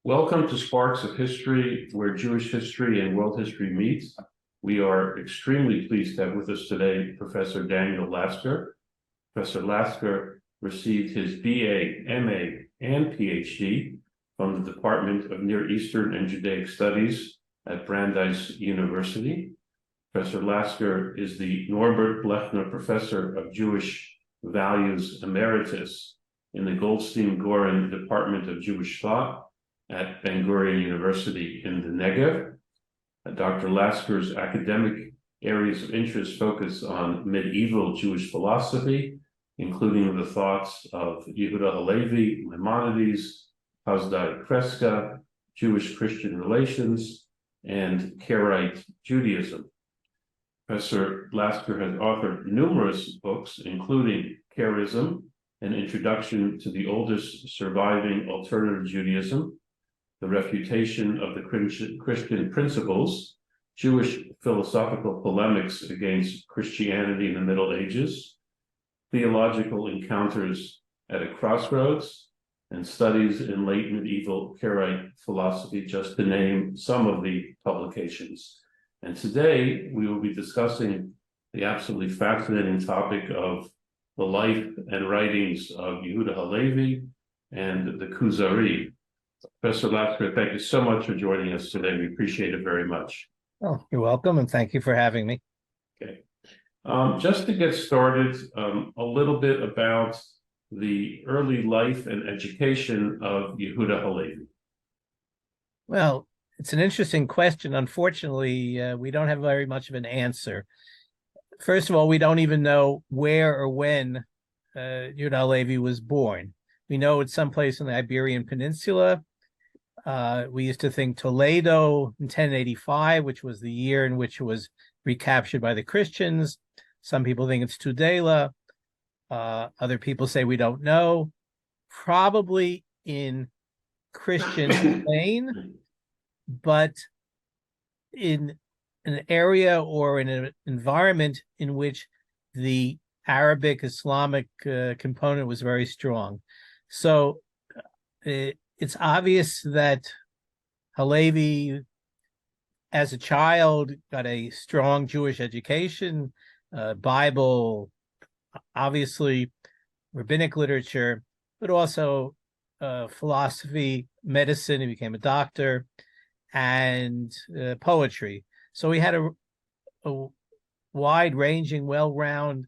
Welcome to Sparks of History, where Jewish history and world history meet. We are extremely pleased to have with us today Professor Daniel Lasker. Professor Lasker received his BA, MA, and PhD from the Department of Near Eastern and Judaic Studies at Brandeis University. Professor Lasker is the Norbert Blechner Professor of Jewish Values Emeritus in the Goldstein-Goren Department of Jewish Thought at Ben-Gurion University in the Negev. Dr. Lasker's academic areas of interest focus on medieval Jewish philosophy, including the thoughts of Yehuda HaLevi, Maimonides, Hasdai Cresca, Jewish-Christian relations, and Karaite Judaism. Professor Lasker has authored numerous books, including Karaism, an introduction to the oldest surviving alternative Judaism, the Refutation of the Christian Principles, Jewish Philosophical Polemics against Christianity in the Middle Ages, Theological Encounters at a Crossroads, and Studies in Late Medieval Karaite Philosophy, just to name some of the publications. And today we will be discussing the absolutely fascinating topic of the life and writings of Yehuda HaLevi and the Kuzari. Professor Lasker, thank you so much for joining us today. We appreciate it very much. Oh, you're welcome, and thank you for having me. Okay. Just to get started, a little bit about the early life and education of Yehuda HaLevi. Well, it's an interesting question. Unfortunately, we don't have very much of an answer. First of all, we don't even know where or when Yehuda HaLevi was born. We know it's someplace in the Iberian Peninsula. We used to think Toledo in 1085, which was the year in which it was recaptured by the Christians. Some people think it's Tudela. Other people say we don't know. Probably in Christian Spain, but in an area or in an environment in which the Arabic Islamic component was very strong. So it's obvious that HaLevi, as a child, got a strong Jewish education, Bible, obviously rabbinic literature, but also philosophy, medicine. He became a doctor, and poetry. So he had a wide-ranging, well-rounded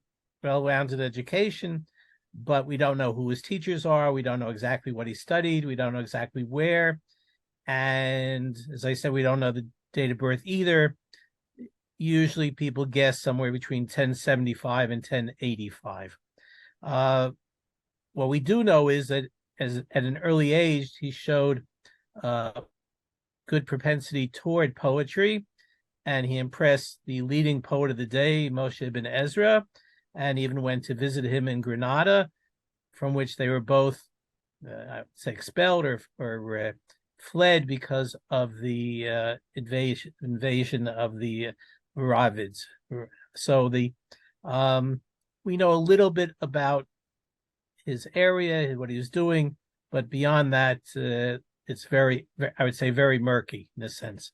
education, but we don't know who his teachers are. We don't know exactly what he studied. We don't know exactly where. And as I said, we don't know the date of birth either. Usually people guess somewhere between 1075 and 1085. What we do know is that at an early age, he showed good propensity toward poetry, and he impressed the leading poet of the day, Moshe ibn Ezra, and even went to visit him in Granada, from which they were both, I would say, expelled or fled because of the invasion of the Ravids. So we know a little bit about his area, what he was doing, but beyond that, it's very, I would say, very murky in a sense.